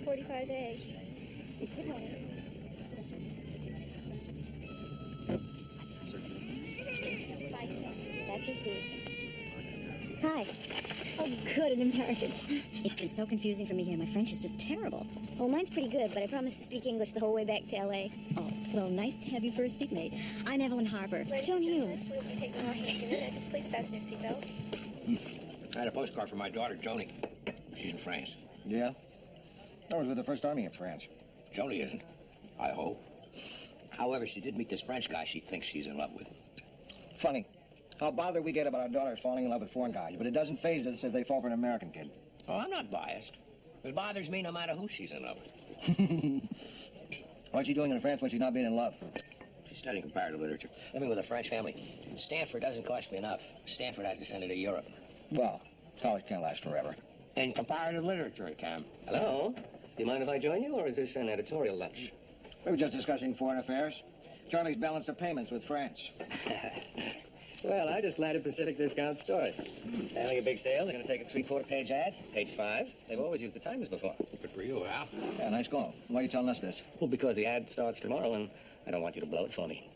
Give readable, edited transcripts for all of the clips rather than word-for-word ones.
S1E14A. That's your seat. Hi. Oh, good, an American. It's been so confusing for me here. My French is just terrible. Well, mine's pretty good, but I promise to speak English the whole way back to L.A. Oh, well, nice to have you for a seatmate. I'm Evelyn Harper. Joan Hume. Please fasten your seatbelt. I had a postcard from my daughter, Joni. She's in France. Yeah? I was with the First Army in France. Joni isn't, I hope. However, she did meet this French guy she thinks she's in love with. Funny. How bothered we get about our daughters falling in love with foreign guys, but it doesn't faze us if they fall for an American kid. Oh, I'm not biased. It bothers me no matter who she's in love with. What's she doing in France when she's not being in love? She's studying comparative literature. Living with a French family. Stanford doesn't cost me enough. Stanford has to send her to Europe. Well, college can't last forever. In comparative literature, it can. Hello? Do you mind if I join you, or is this an editorial lunch? We were just discussing foreign affairs. Charlie's balance of payments with France. Well, I just landed Pacific Discount Stores. Having a big sale. They're going to take a 3/4-page ad. Page 5. They've always used the Times before. Good for you, Al. Yeah, nice going. Why are you telling us this? Well, because the ad starts tomorrow, and I don't want you to blow it for me.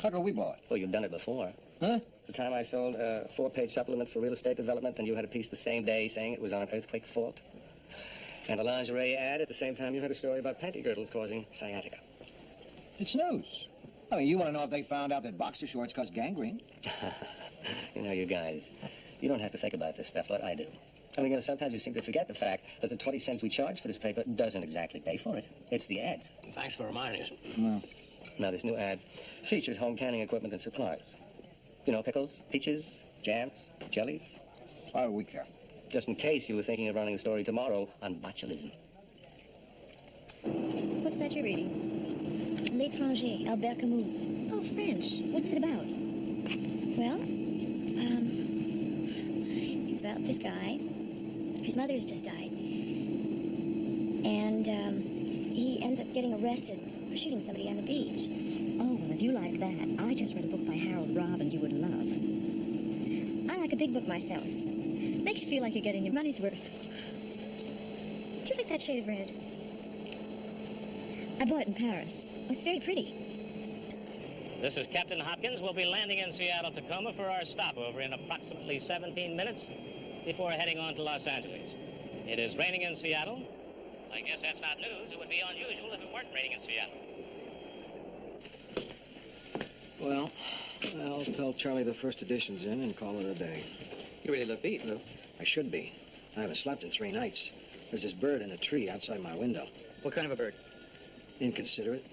How could we blow it? Well, you've done it before. Huh? The time I sold a 4-page supplement for real estate development, and you had a piece the same day saying it was on an earthquake fault. And a lingerie ad at the same time you had a story about panty girdles causing sciatica. It's news. I mean, you want to know if they found out that boxer shorts cause gangrene. You know, you guys, you don't have to think about this stuff, but I do. I mean, sometimes you seem to forget the fact that the 20 cents we charge for this paper doesn't exactly pay for it. It's the ads. Thanks for reminding us. No. Now, this new ad features home canning equipment and supplies. You know, pickles, peaches, jams, jellies. Why do we care? Just in case you were thinking of running a story tomorrow on botulism. What's that you're reading? L'étranger, Albert Camus. Oh, French. What's it about? Well, it's about this guy. His mother's just died. And, he ends up getting arrested for shooting somebody on the beach. Oh, well, if you like that, I just read a book by Harold Robbins you would love. I like a big book myself. Makes you feel like you're getting your money's worth. Do you like that shade of red? I bought it in Paris. It's very pretty. This is Captain Hopkins. We'll be landing in Seattle-Tacoma for our stopover in approximately 17 minutes before heading on to Los Angeles. It is raining in Seattle. I guess that's not news. It would be unusual if it weren't raining in Seattle. Well, I'll tell Charlie the first edition's in and call it a day. You really look beat, Lou. I should be. I haven't slept in 3 nights. There's this bird in a tree outside my window. What kind of a bird? Inconsiderate.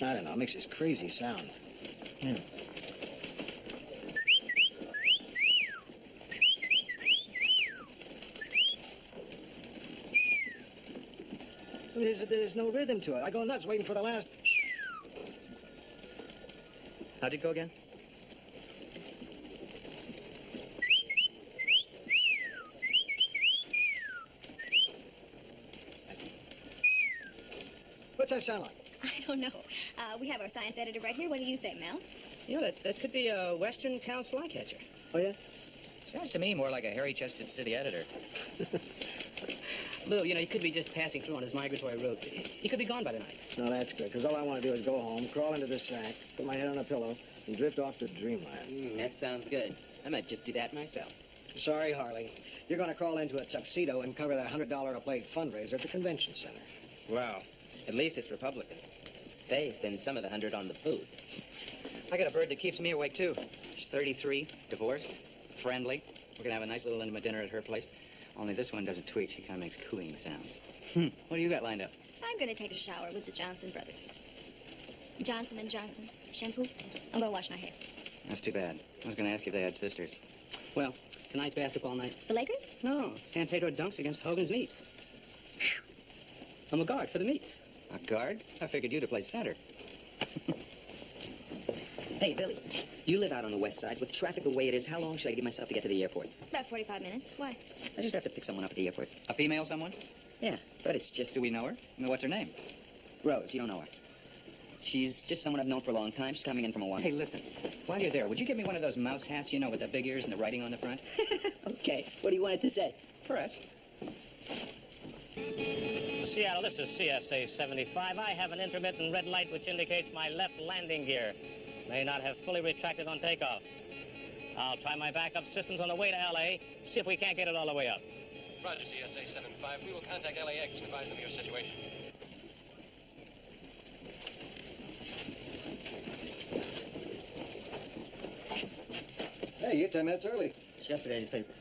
I don't know, it makes this crazy sound. Yeah. There's no rhythm to it. I go nuts waiting for the last... How'd it go again? What's that sound like? I don't know. We have our science editor right here. What do you say, Mel? You know, that could be a Western Count's flycatcher. Oh, yeah? Sounds to me more like a hairy-chested city editor. Lou, you know, he could be just passing through on his migratory route. He could be gone by the night. No, that's good, because all I want to do is go home, crawl into the sack, put my head on a pillow, and drift off to dreamland. That sounds good. I might just do that myself. Sorry, Harley. You're going to crawl into a tuxedo and cover that $100 a plate fundraiser at the convention center. Wow. At least it's Republican. They spend some of the 100 on the food. I got a bird that keeps me awake, too. She's 33, divorced, friendly. We're going to have a nice little intimate dinner at her place. Only this one doesn't tweet. She kind of makes cooing sounds. What do you got lined up? I'm going to take a shower with the Johnson brothers. Johnson & Johnson. Shampoo. I'm going to wash my hair. That's too bad. I was going to ask you if they had sisters. Well, tonight's basketball night. The Lakers? No, San Pedro Dunks against Hogan's Meats. I'm a guard for the Meats. A guard? I figured you to play center. Hey, Billy, you live out on the west side. With traffic the way it is, how long should I give myself to get to the airport? About 45 minutes. Why? I just have to pick someone up at the airport. A female someone? Yeah, but it's just... Do we know her? I mean, what's her name? Rose, you don't know her. She's just someone I've known for a long time. She's coming in from a while. Hey, listen. While you're there, would you give me one of those mouse hats, you know, with the big ears and the writing on the front? Okay, what do you want it to say? Press. Seattle, this is CSA 75. I have an intermittent red light which indicates my left landing gear may not have fully retracted on takeoff. I'll try my backup systems on the way to LA, see if we can't get it all the way up. Roger, CSA 75. We will contact LAX and advise them of your situation. Hey, you're 10 minutes early. It's yesterday's paper.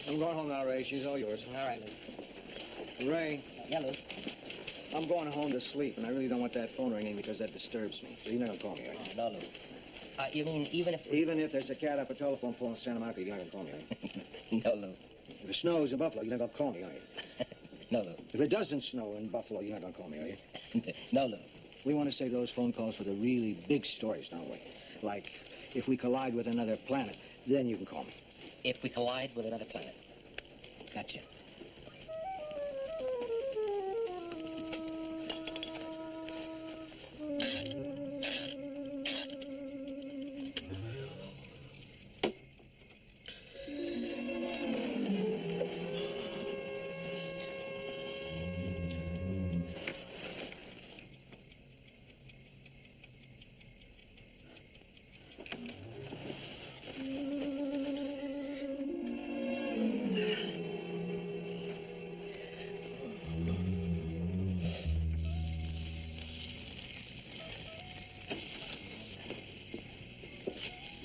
I'm going home now, Ray. She's all yours. All right, Lou. Ray, Yeah, Lou. I'm going home to sleep, and I really don't want that phone ringing because that disturbs me. So you're not going to call me, are you? No, Lou. You mean even if... Even if there's a cat up a telephone pole in Santa Monica, you're not going to call me, are you? No, Lou. If it snows in Buffalo, you're not going to call me, are you? No, Lou. If it doesn't snow in Buffalo, you're not going to call me, are you? No, Lou. We want to save those phone calls for the really big stories, don't we? Like, if we collide with another planet, then you can call me. If we collide with another planet. Gotcha.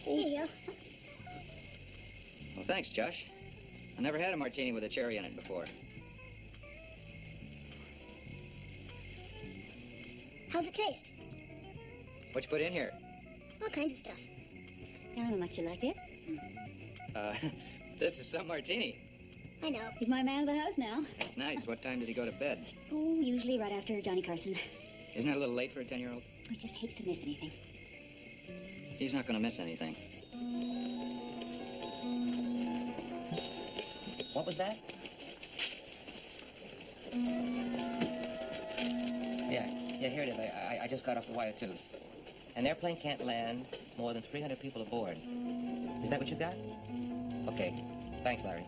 Here you go. Well, thanks, Josh. I never had a martini with a cherry in it before. How's it taste? What you put in here? All kinds of stuff. Tell him how much you like it. This is some martini. I know. He's my man of the house now. It's nice. What time does he go to bed? Oh, usually right after Johnny Carson. Isn't that a little late for a 10-year-old? He just hates to miss anything. He's not going to miss anything. What was that? Yeah, here it is. I just got off the wire, too. An airplane can't land more than 300 people aboard. Is that what you got? Okay. Thanks, Larry.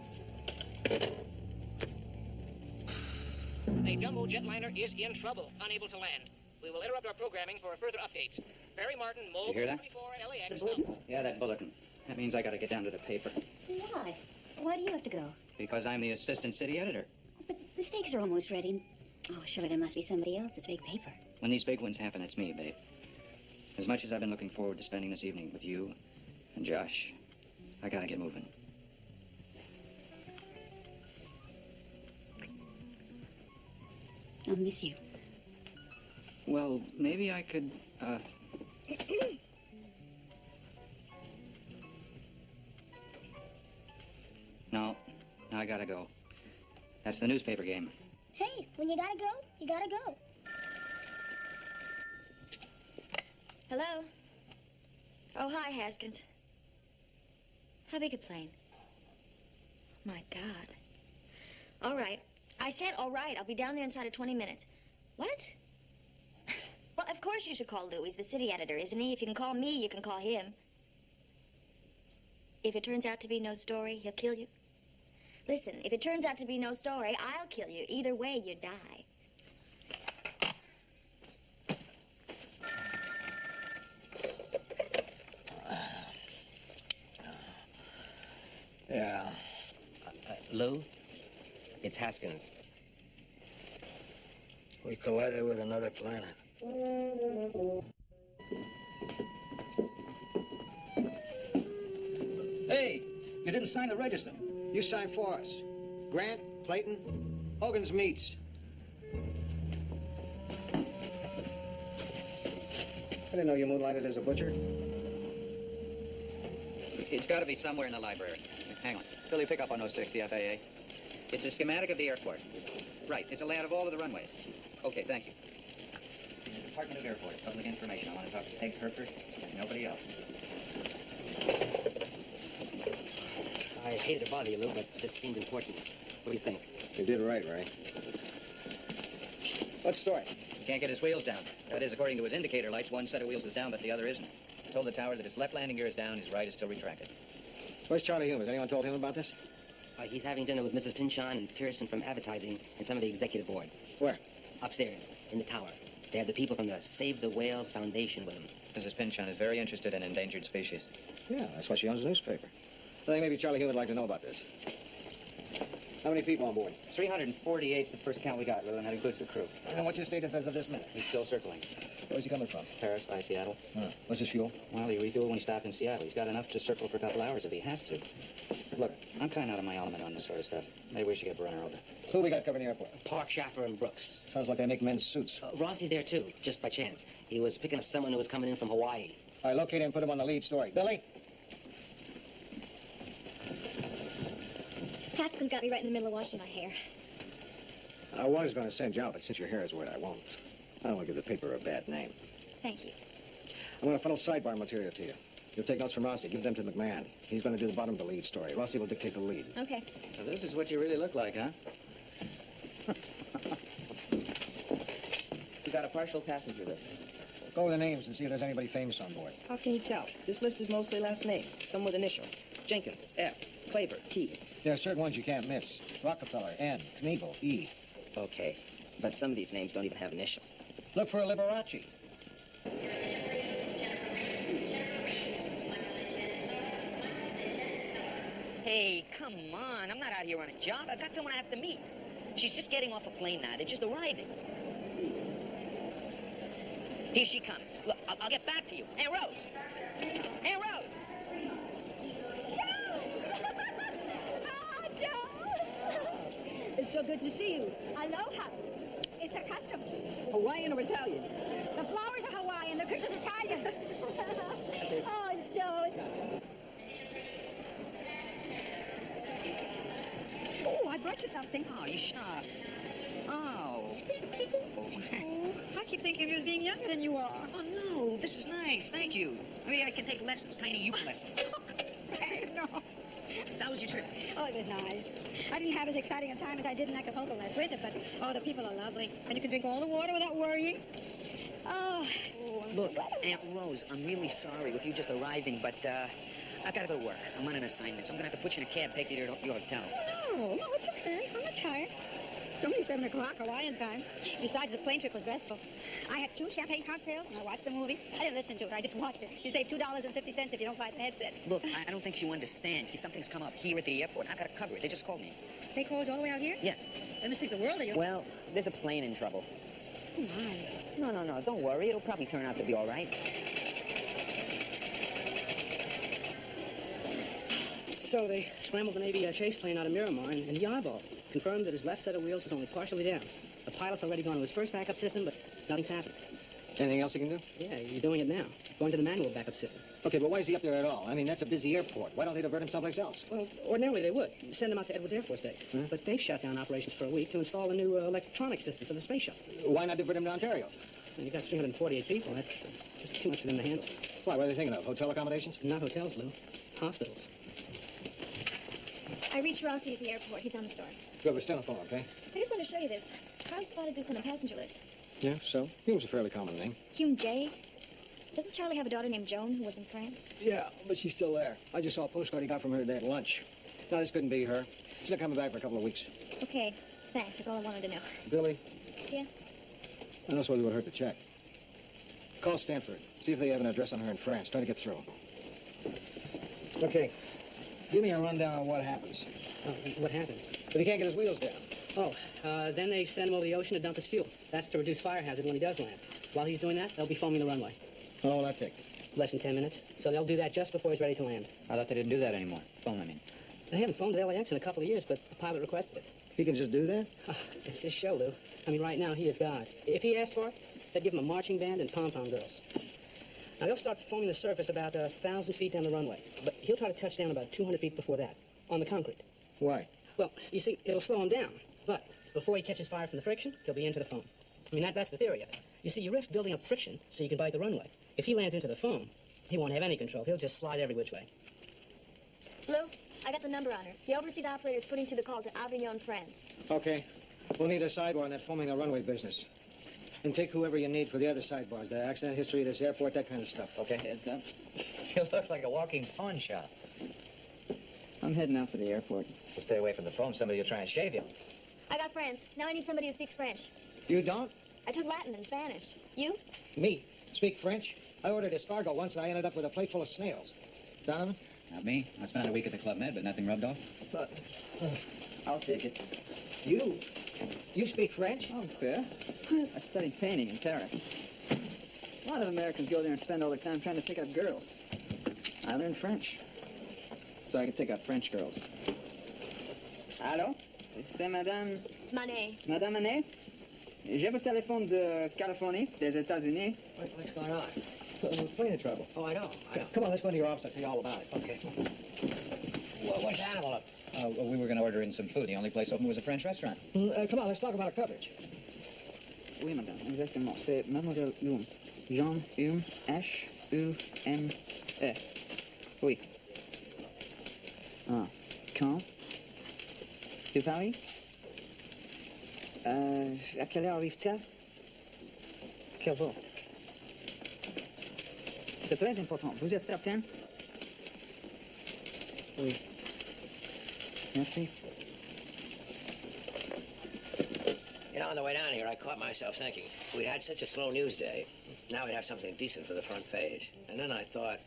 A jumbo jetliner is in trouble, unable to land. We will interrupt our programming for further updates. Barry Martin, Mole You hear that? 74 LAX. Yeah, that bulletin. That means I got to get down to the paper. Why? Why do you have to go? Because I'm the assistant city editor. But the steaks are almost ready. Oh, surely there must be somebody else to take paper. When these big ones happen, it's me, babe. As much as I've been looking forward to spending this evening with you and Josh, I gotta get moving. I'll miss you. Well, maybe I could, No, I gotta go. That's the newspaper game. Hey, when you gotta go, you gotta go. Hello? Oh, hi, Haskins. How big a plane? My God. All right. I said all right. I'll be down there inside of 20 minutes. What? Well, of course you should call Lou. He's the city editor, isn't he? If you can call me, you can call him. If it turns out to be no story, he'll kill you. Listen, if it turns out to be no story, I'll kill you. Either way, you die. Yeah. Lou, it's Haskins. We collided with another planet. Hey, you didn't sign the register. You signed for us. Grant, Clayton, Hogan's Meats. I didn't know you moonlighted as a butcher. It's got to be somewhere in the library. Hang on. Till you pick up on 06, the FAA. It's a schematic of the airport. Right. It's a layout of all of the runways. Okay, thank you. Department of Airport, Public Information. I want to talk to Peg Herford and nobody else. I hated to bother you, Lou, but this seemed important. What do you think? You did right, Ray. What story? He can't get his wheels down. That is, according to his indicator lights, one set of wheels is down, but the other isn't. I told the tower that his left landing gear is down, his right is still retracted. Where's Charlie Hume? Has anyone told him about this? He's having dinner with Mrs. Pinchon and Pearson from advertising and some of the executive board. Where? Upstairs, in the tower. They have the people from the Save the Whales Foundation with them. Mrs. Pinchon is very interested in endangered species. Yeah, that's why she owns a newspaper. I think maybe Charlie Hume would like to know about this. How many people on board? 348's the first count we got, Lou, and that includes the crew. And what's your status as of this minute? He's still circling. Where's he coming from? Paris by Seattle. What's his fuel? Well, he refueled when he stopped in Seattle. He's got enough to circle for a couple hours if he has to. Look, I'm kind of out of my element on this sort of stuff. Maybe we should get Brunner over. Who we got covering the airport? Park, Schaffer, and Brooks. Sounds like they make men's suits. Rossi's there, too, just by chance. He was picking up someone who was coming in from Hawaii. All right, locate him and put him on the lead story. Billy? Haskins got me right in the middle of washing my hair. I was going to send you out, but since your hair is wet, I won't. I don't want to give the paper a bad name. Thank you. I'm going to funnel sidebar material to you. You'll take notes from Rossi. Give them to McMahon. He's going to do the bottom of the lead story. Rossi will dictate the lead. Okay. So this is what you really look like, huh? We got a partial passenger list. Go over the names and see if there's anybody famous on board. How can you tell? This list is mostly last names, some with initials. Jenkins, F. Claver, T. There are certain ones you can't miss. Rockefeller, N. Knievel, E. Okay, but some of these names don't even have initials. Look for a Liberace. Hey, come on. I'm not out here on a job. I've got someone I have to meet. She's just getting off a plane now. They're just arriving. Here she comes. Look, I'll get back to you. Hey, Rose. Hey, Rose. It's so good to see you. Aloha. It's a custom. Hawaiian or Italian? The flowers are Hawaiian, the picture's Italian. Oh, Joe. Oh, I brought you something. Oh, you sure? Oh. I keep thinking of you as being younger than you are. Oh, no. This is nice. Thank you. Maybe I can take lessons, tiny uke lessons. Hey, no. So how was your trip? Oh, it was nice. I didn't have as exciting a time as I did in Acapulco last winter, but, oh, the people are lovely. And you can drink all the water without worrying. Oh. Look, Aunt Rose, I'm really sorry with you just arriving, but, I gotta go to work. I'm on an assignment, so I'm gonna have to put you in a cab, take you to your hotel. No, it's okay. I'm not tired. It's only 7 o'clock Hawaiian time. Besides, the plane trip was restful. I had 2 champagne cocktails, and I watched the movie. I didn't listen to it. I just watched it. You save $2.50 if you don't buy the headset. Look, I don't think you understand. See, something's come up here at the airport. I gotta cover it. They just called me. They called you all the way out here? Yeah. They must think the world of you. Well, there's a plane in trouble. Oh, my. No, don't worry. It'll probably turn out to be all right. So they scrambled the Navy chase plane out of Miramar, and he eyeballed. Confirmed that his left set of wheels was only partially down. The pilot's already gone to his first backup system, but nothing's happened. Anything else you can do? Yeah, you're doing it now. Going to the manual backup system. Okay, but why is he up there at all? I mean, that's a busy airport. Why don't they divert him someplace else? Well, ordinarily they would. Send him out to Edwards Air Force Base. But they've shut down operations for a week to install a new electronic system for the space shuttle. Why not divert him to Ontario? And you've got 348 people. That's just too much for them to handle. Why, what are they thinking of? Hotel accommodations? Not hotels, Lou. Hospitals. I reached Rossi at the airport. He's on the storm. Good, but stay on the phone, okay? I just want to show you this. Probably spotted this on the passenger list. Yeah, so? Hume's a fairly common name. Hume J. Doesn't Charlie have a daughter named Joan who was in France? Yeah, but she's still there. I just saw a postcard he got from her today at lunch. No, this couldn't be her. She's not coming back for a couple of weeks. Okay, thanks. That's all I wanted to know. Billy? Yeah? I don't suppose it would hurt to check. Call Stanford. See if they have an address on her in France. Try to get through. Okay. Give me a rundown on what happens. What happens? But he can't get his wheels down. Then they send him over the ocean to dump his fuel. That's to reduce fire hazard when he does land. While he's doing that, they'll be foaming the runway. How long will that take? Less than 10 minutes. So they'll do that just before he's ready to land. I thought they didn't do that anymore. Foam, I mean. They haven't foamed at LAX in a couple of years, but the pilot requested it. He can just do that? It's his show, Lou. I mean, right now, he is God. If he asked for it, they'd give him a marching band and pom-pom girls. Now, they'll start foaming the surface about 1,000 feet down the runway. But he'll try to touch down about 200 feet before that, on the concrete. Why? Well, you see, it'll slow him down. But before he catches fire from the friction, he'll be into the foam. I mean, that's the theory of it. You see, you risk building up friction so you can bite the runway. If he lands into the foam, he won't have any control. He'll just slide every which way. Lou, I got the number on her. The overseas operator is putting through the call to Avignon, France. Okay. We'll need a sidebar on that foaming the runway business. And take whoever you need for the other sidebars, the accident history of this airport, that kind of stuff. Okay, heads up. You look like a walking pawn shop. I'm heading out for the airport. Well, stay away from the phone. Somebody will try and shave you. I got friends. Now I need somebody who speaks French. You don't? I took Latin and Spanish. You? Me? Speak French? I ordered escargot once and I ended up with a plate full of snails. Donovan? Not me. I spent a week at the Club Med, but nothing rubbed off. But I'll take it. You? You speak French? Oh, fair. I studied painting in Paris. A lot of Americans go there and spend all their time trying to pick up girls. I learned French, so I could pick up French girls. Allô? C'est Madame... Manet. Madame Manet? J'ai votre téléphone de Californie, des États-Unis. What's going on? Plane in trouble. Oh, I know. Come on, let's go into your office. I'll tell you all about it. Okay. What's the animal up? We were going to order in some food. The only place open was a French restaurant. Come on, let's talk about our coverage. Oui, madame, exactement. C'est Mademoiselle Hume. Jean Hume, H-U-M-E. Oui. Ah, quand? De Paris? À quelle heure arrive-t-elle? Quel vol? C'est très important. Vous êtes certaine? Oui. Merci. You know, on the way down here, I caught myself thinking, we'd had such a slow news day. Now we'd have something decent for the front page. And then I thought,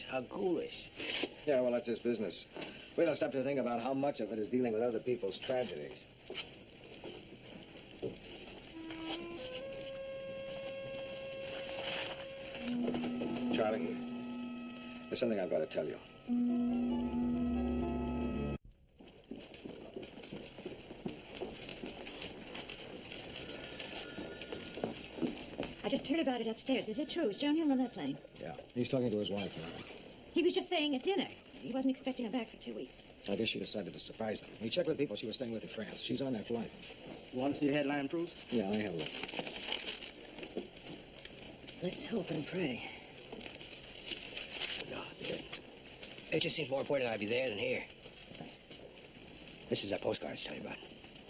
how ghoulish. Yeah, well, that's his business. We don't stop to think about how much of it is dealing with other people's tragedies. Charlie, there's something I've got to tell you. I just heard about it upstairs. Is it true? Is John Hill on that plane? Yeah, he's talking to his wife now. He was just saying at dinner. He wasn't expecting her back for 2 weeks. I guess she decided to surprise them. We checked with people she was staying with in France. She's on that flight. You want to see the headline proofs? Yeah, I have a look. Let's hope and pray. No, it just seems more important that I be there than here. This is that postcard I was telling you about.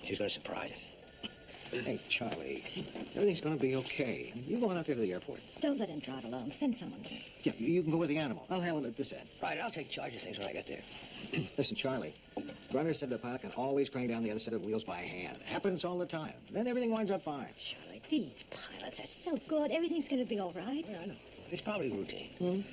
She's going to surprise us. Hey, Charlie, everything's going to be okay. You going out there to the airport? Don't let him drive alone. Send someone. Yeah, you can go with the animal. I'll handle it at this end. Right, I'll take charge of things when I get there. Listen, Charlie, Brunner said the pilot can always crank down the other set of wheels by hand. Happens all the time. Then everything winds up fine. Charlie, these pilots are so good. Everything's going to be all right. Yeah, I know. It's probably routine.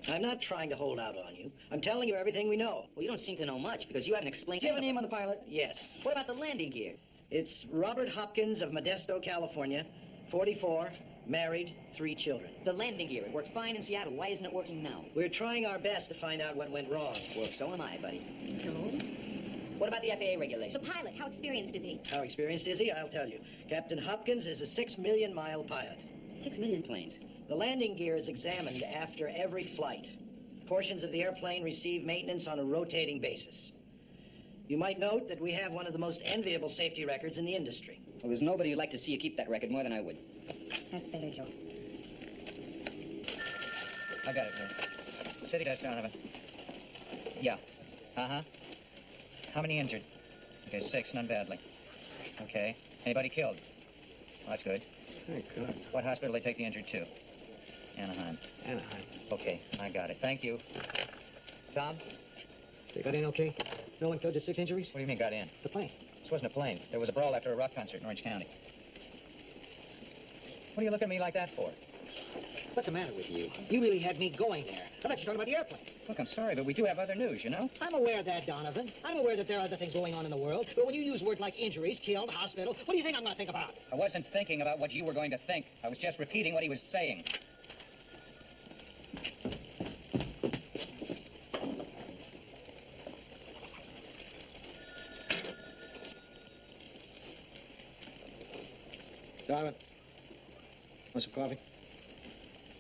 I'm not trying to hold out on you. I'm telling you everything we know. Well, you don't seem to know much because you haven't explained... Do you have a name on the pilot? Yes. What about the landing gear? It's Robert Hopkins of Modesto, California, 44, married, 3 children. The landing gear. It worked fine in Seattle. Why isn't it working now? We're trying our best to find out what went wrong. Well, so am I, buddy. What about the FAA regulations? The pilot, how experienced is he? How experienced is he? I'll tell you. Captain Hopkins is a 6 million mile pilot. 6 million planes. The landing gear is examined after every flight. Portions of the airplane receive maintenance on a rotating basis. You might note that we have one of the most enviable safety records in the industry. Well, there's nobody who'd like to see you keep that record more than I would. That's better, Joe. I got it, man. City desk, Donovan. Yeah. Uh-huh. How many injured? Okay, 6, none badly. Okay. Anybody killed? Well, that's good. Thank God. What hospital they take the injured to? Anaheim. Anaheim. Okay, I got it. Thank you. Tom? They got in okay? No one killed, just 6 injuries? What do you mean got in? The plane. This wasn't a plane. There was a brawl after a rock concert in Orange County. What are you looking at me like that for? What's the matter with you? You really had me going there. I thought you were talking about the airplane. Look, I'm sorry, but we do have other news, you know? I'm aware of that, Donovan. I'm aware that there are other things going on in the world. But when you use words like injuries, killed, hospital, what do you think I'm going to think about? I wasn't thinking about what you were going to think. I was just repeating what he was saying. Donovan, want some coffee?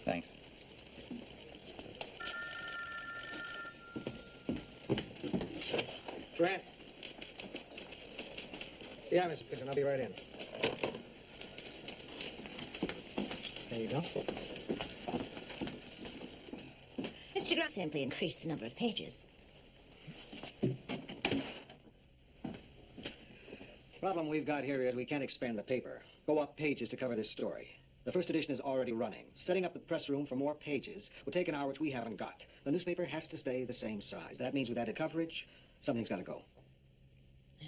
Thanks. Grant. Yeah, Mr. Pigeon, I'll be right in. There you go. Mr. Mr. Grant simply increased the number of pages. Problem we've got here is we can't expand the paper. Go up pages to cover this story. The first edition is already running. Setting up the press room for more pages will take an hour, which we haven't got. The newspaper has to stay the same size. That means with added coverage, something's got to go.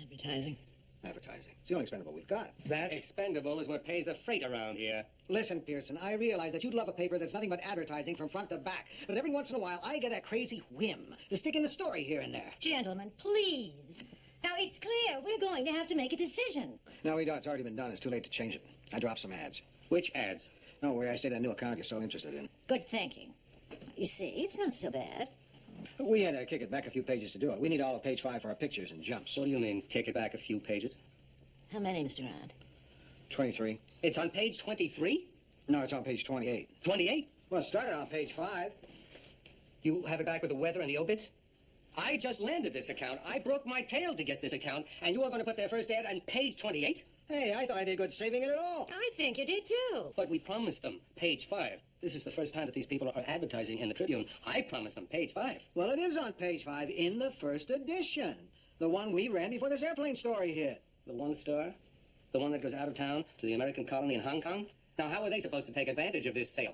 Advertising. Advertising. It's the only expendable we've got. That expendable is what pays the freight around here. Listen, Pearson, I realize that you'd love a paper that's nothing but advertising from front to back. But every once in a while, I get that crazy whim to stick in the story here and there. Gentlemen, please. Now, it's clear we're going to have to make a decision. No, we don't. It's already been done. It's too late to change it. I dropped some ads. Which ads? No, where I say that new account you're so interested in. Good thinking. You see, it's not so bad. We had to kick it back a few pages to do it. We need all of page 5 for our pictures and jumps. What do you mean, kick it back a few pages? How many, Mr. Grant? 23. It's on page 23? No, it's on page 28. 28? Well, it started on page 5. You have it back with the weather and the obits? I just landed this account. I broke my tail to get this account, and you are going to put their first ad on page 28? Hey, I thought I did good saving it at all. I think you did, too. But we promised them page 5. This is the first time that these people are advertising in the Tribune. I promised them page 5. Well, it is on page 5 in the first edition. The one we ran before this airplane story hit. The one star? The one that goes out of town to the American colony in Hong Kong? Now, how are they supposed to take advantage of this sale?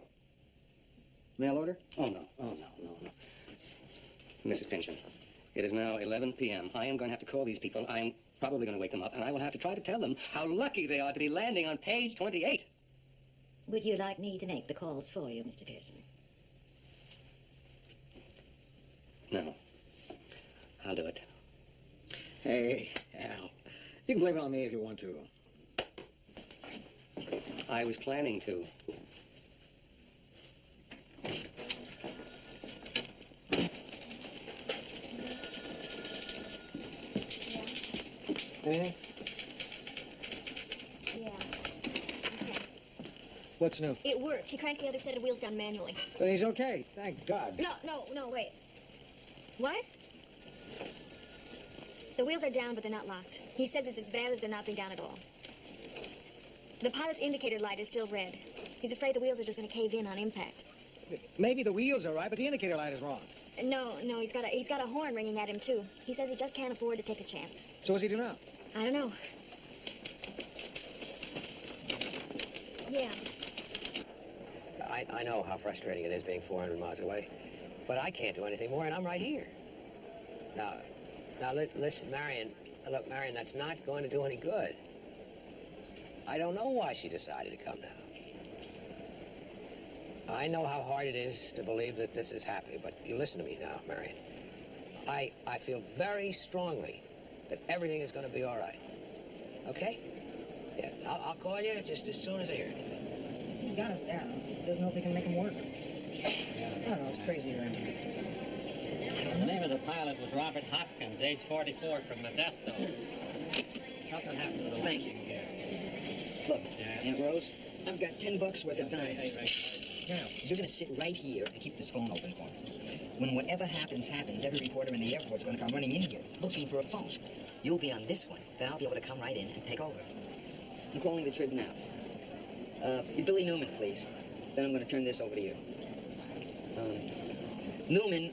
Mail order? Oh, no. Oh, no. Mrs. Pynchon, it is now 11 p.m. I am going to have to call these people. I am probably going to wake them up, and I will have to try to tell them how lucky they are to be landing on page 28. Would you like me to make the calls for you, Mr. Pearson? No. I'll do it. Hey, Al. You can blame it on me if you want to. I was planning to. Anything? Yeah. Okay. What's new? It worked. He cranked the other set of wheels down manually. But he's okay. Thank God. No, wait. What? The wheels are down, but they're not locked. He says it's as bad as they're not being down at all. The pilot's indicator light is still red. He's afraid the wheels are just going to cave in on impact. Maybe the wheels are right, but the indicator light is wrong. No, he's got a horn ringing at him, too. He says he just can't afford to take a chance. So what's he do now? I don't know. Yeah. I know how frustrating it is being 400 miles away, but I can't do anything more, and I'm right here. Now, listen, Marion. Look, Marion, that's not going to do any good. I don't know why she decided to come now. I know how hard it is to believe that this is happening, but you listen to me now, Marion. I feel very strongly that everything is going to be all right. Okay? Yeah, I'll call you just as soon as I hear anything. He's got it down. Doesn't know if he can make him work. I don't know, it's crazy around here. The name of the pilot was Robert Hopkins, age 44, from Modesto. Something happened to the Thank you. here. Look, Aunt Rose, I've got $10 worth of dimes. Now, you're going to sit right here and keep this phone open for me. When whatever happens, every reporter in the airport's going to come running in here, looking for a phone. You'll be on this one. Then I'll be able to come right in and take over. I'm calling the Trib now. Billy Newman, please. Then I'm going to turn this over to you. Newman,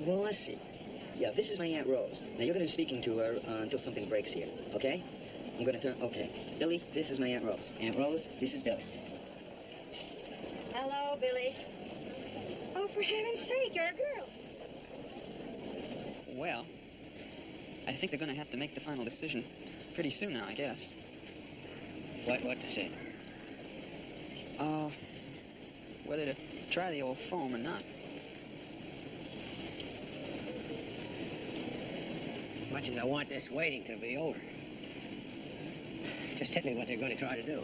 Rossi. Yeah, this is my Aunt Rose. Now, you're going to be speaking to her until something breaks here, okay? I'm going to turn... Okay. Billy, this is my Aunt Rose. Aunt Rose, this is Billy. Hello, Billy. Oh, for heaven's sake, you're a girl. Well, I think they're going to have to make the final decision pretty soon now, I guess. What decision? Whether to try the old foam or not. As much as I want this waiting to be over, just hit me what they're going to try to do.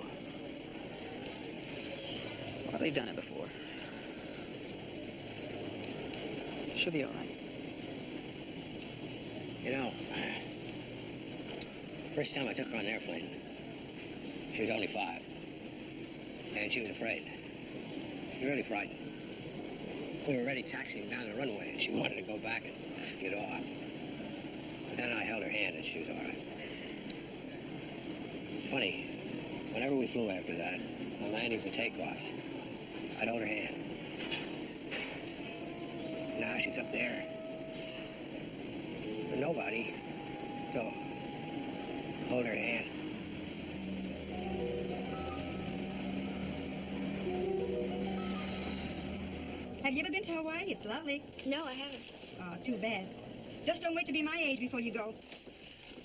Well, they've done it before. She'll be all right. You know, first time I took her on an airplane, she was only 5. And she was afraid. She was really frightened. We were already taxiing down the runway, and she wanted to go back and get off. But then I held her hand, and she was all right. Funny, whenever we flew after that, the landings and takeoffs, I'd hold her hand. Now she's up there. For nobody. Go. Hold her hand. Have you ever been to Hawaii? It's lovely. No, I haven't. Oh, too bad. Just don't wait to be my age before you go.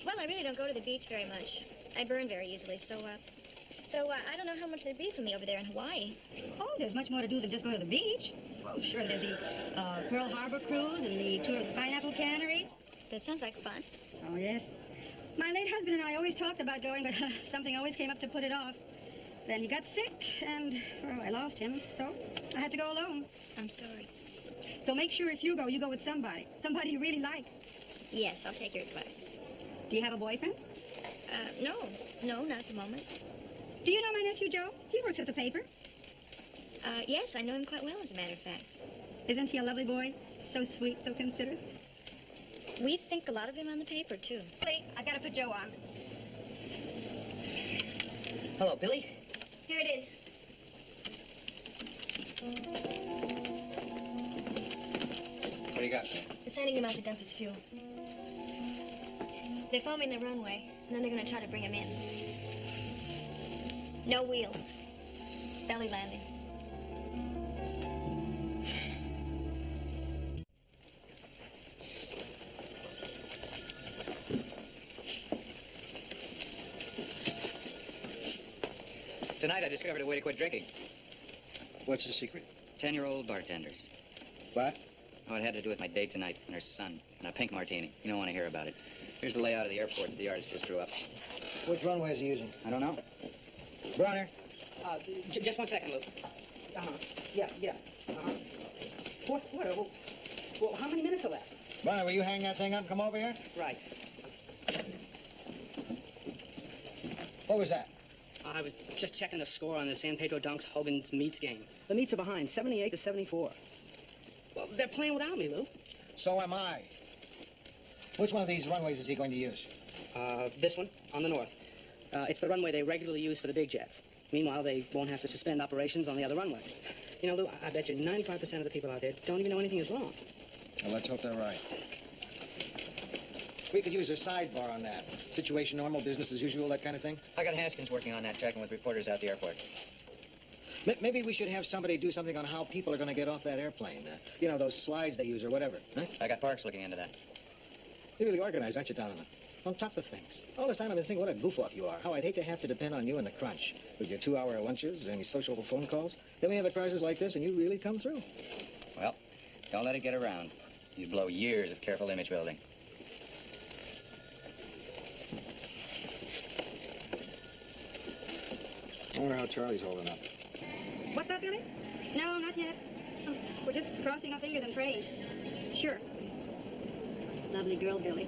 Well, I really don't go to the beach very much. I burn very easily, so I don't know how much there'd be for me over there in Hawaii. Oh, there's much more to do than just go to the beach. Oh, sure, there's the Pearl Harbor cruise and the tour of the pineapple cannery. That sounds like fun. Oh, yes. My late husband and I always talked about going, but something always came up to put it off. Then he got sick, and, well, I lost him, so I had to go alone. I'm sorry. So make sure if you go with somebody. Somebody you really like. Yes, I'll take your advice. Do you have a boyfriend? No, not at the moment. Do you know my nephew Joe? He works at the paper. Yes, I know him quite well, as a matter of fact. Isn't he a lovely boy? So sweet, so considerate. We think a lot of him on the paper, too. Billy, I gotta put Joe on. Hello, Billy. Here it is. What do you got? They're sending him out to dump his fuel. They're foaming the runway, and then they're going to try to bring him in. No wheels. Belly landing. Tonight I discovered a way to quit drinking. What's the secret? 10-year-old bartenders. What? Oh, it had to do with my date tonight and her son and a pink martini. You don't want to hear about it. Here's the layout of the airport that the artist just drew up. Which runway is he using? I don't know. Brunner? Just 1 second, Luke. Yeah. Well, how many minutes are left? Brunner, will you hang that thing up and come over here? Right. What was that? I was just checking the score on the San Pedro Dunks Hogan's Meats game. The Meats are behind, 78-74. Well, they're playing without me, Lou. So am I. Which one of these runways is he going to use? This one, on the north. It's the runway they regularly use for the big jets. Meanwhile, they won't have to suspend operations on the other runway. You know, Lou, I bet you 95% of the people out there don't even know anything is wrong. Well, let's hope they're right. We could use a sidebar on that. Situation normal, business as usual, that kind of thing. I got Haskins working on that, checking with reporters out the airport. Maybe we should have somebody do something on how people are going to get off that airplane. You know, those slides they use or whatever. Huh? I got Parks looking into that. You're really organized, aren't you, Donovan? On top of things. All this time I've been thinking what a goof-off you are. How I'd hate to have to depend on you in the crunch. With your 2-hour lunches and your social phone calls. Then we have a crisis like this and you really come through. Well, don't let it get around. You blow years of careful image building. I wonder how Charlie's holding up. What's that, Billy? No, not yet. Oh, we're just crossing our fingers and praying. Sure. Lovely girl, Billy.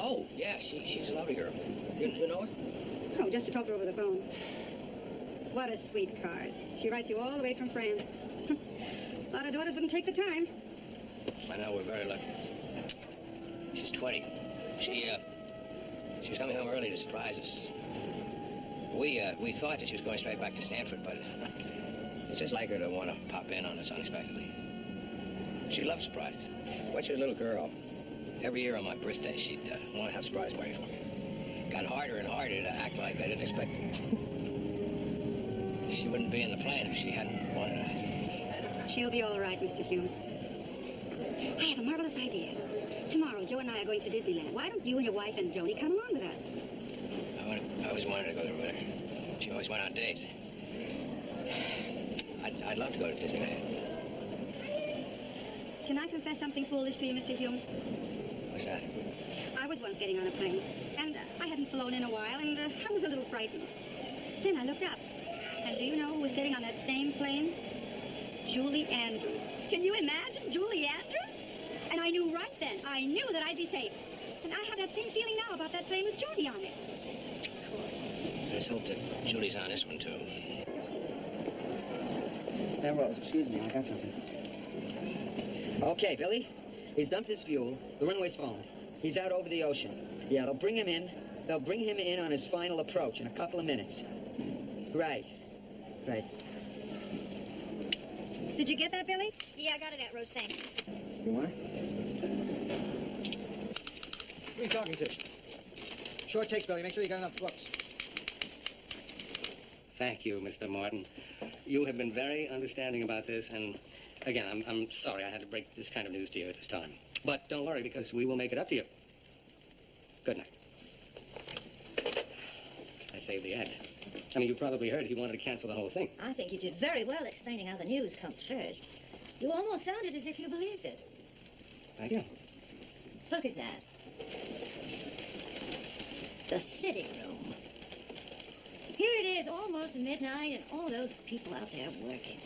Oh, yeah, she's a lovely girl. You know her? Oh, just to talk over the phone. What a sweet card. She writes you all the way from France. A lot of daughters wouldn't take the time. I know, we're very lucky. She's 20. She's coming home early to surprise us. We thought that she was going straight back to Stanford, but it's just like her to want to pop in on us unexpectedly. She loves surprises. When she was a little girl, every year on my birthday, she'd want to have a surprise party for me. Got harder and harder to act like I didn't expect it. She wouldn't be in the plane if she hadn't wanted to. She'll be all right, Mr. Hume. I have a marvelous idea. Tomorrow, Joe and I are going to Disneyland. Why don't you and your wife and Jody come along with us? I always wanted to go there with her. She always went on dates. I'd love to go to Disneyland. Can I confess something foolish to you, Mr. Hume? What's that? I was once getting on a plane, and I hadn't flown in a while, and I was a little frightened. Then I looked up, and do you know who was getting on that same plane? Julie Andrews. Can you imagine? Julie Andrews? And I knew right then, I knew that I'd be safe. And I have that same feeling now about that plane with Jody on it. Let's hope that Julie's on this one, too. Hey, Rose, excuse me, I got something. Okay, Billy. He's dumped his fuel. The runway's phoned. He's out over the ocean. Yeah, they'll bring him in. They'll bring him in on his final approach in a couple of minutes. Right. Did you get that, Billy? Yeah, I got it, Aunt Rose, thanks. You want? Who are you talking to? Short takes, Billy. Make sure you got enough books. Thank you, Mr. Martin. You have been very understanding about this, and again, I'm sorry I had to break this kind of news to you at this time. But don't worry, because we will make it up to you. Good night. I saved the ad. I mean, you probably heard he wanted to cancel the whole thing. I think you did very well explaining how the news comes first. You almost sounded as if you believed it. Thank you. Look at that. The sitting room. Here it is, almost midnight, and all those people out there working.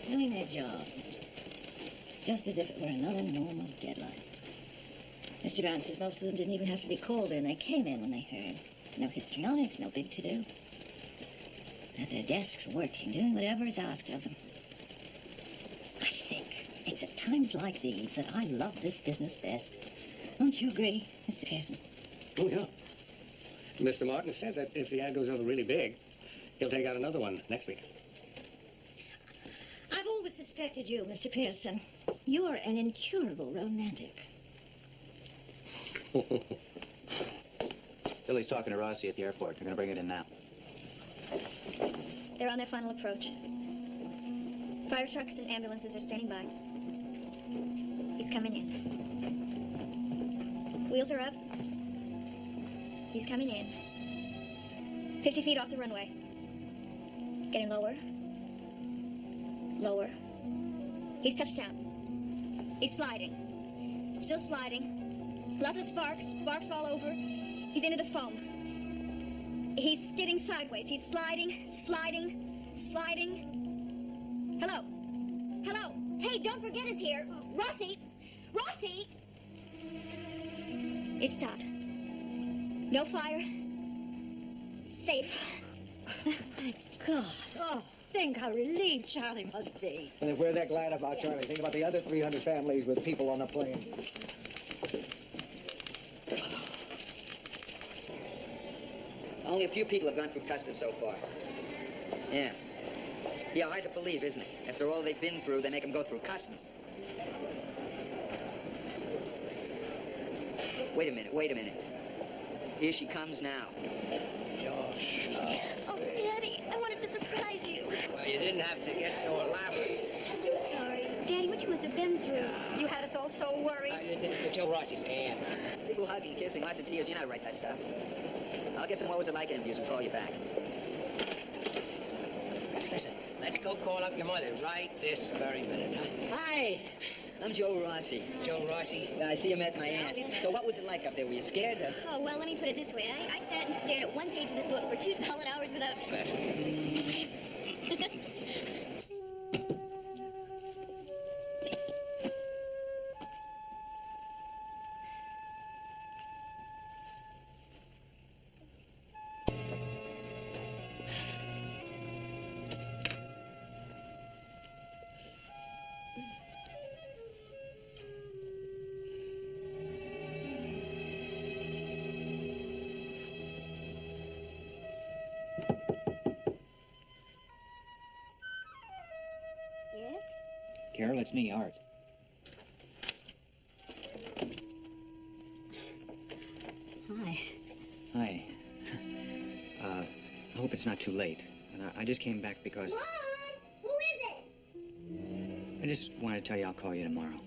Doing their jobs. Just as if it were another normal deadline. Mr. Brown says most of them didn't even have to be called in. They came in when they heard. No histrionics, no big to-do. At their desks working, doing whatever is asked of them. I think it's at times like these that I love this business best. Don't you agree, Mr. Pearson? Oh, yeah. Mr. Martin said that if the ad goes over really big, he'll take out another one next week. I've always suspected you, Mr. Pearson. You're an incurable romantic. Billy's talking to Rossi at the airport. They're going to bring it in now. They're on their final approach. Fire trucks and ambulances are standing by. He's coming in. Wheels are up. He's coming in. 50 feet off the runway. Getting lower. Lower. He's touched down. He's sliding. Still sliding. Lots of sparks. Sparks all over. He's into the foam. He's skidding sideways. He's sliding, sliding, sliding. Hello. Hello. Hey, don't forget us here. Rossi. Rossi! It stopped. No fire. Safe. Thank God. Oh, think how relieved Charlie must be. And if we're that glad about Charlie, think about the other 300 families with people on the plane. Only a few people have gone through customs so far. Yeah. Yeah, hard to believe, isn't it? After all they've been through, they make them go through customs. Wait a minute, wait a minute. Here she comes now. Oh, Daddy, I wanted to surprise you. Well, you didn't have to get so elaborate. I'm sorry. Daddy, what you must have been through. You had us all so worried. Joe Rossi's aunt. People hugging, kissing, lots of tears. You know how to write that stuff. I'll get some What Was It Like interviews and call you back. Listen, let's go call up your mother right this very minute, huh? Hi, I'm Joe Rossi. Joe Rossi? I see you met my aunt. So what was it like up there? Were you scared? Oh, well, let me put it this way. I sat and stared at one page of this book for 2 solid hours without... Yes? Carol, it's me, Art. Hi. Hi. I hope it's not too late. And I just came back because... Mom! Who is it? I just wanted to tell you I'll call you tomorrow.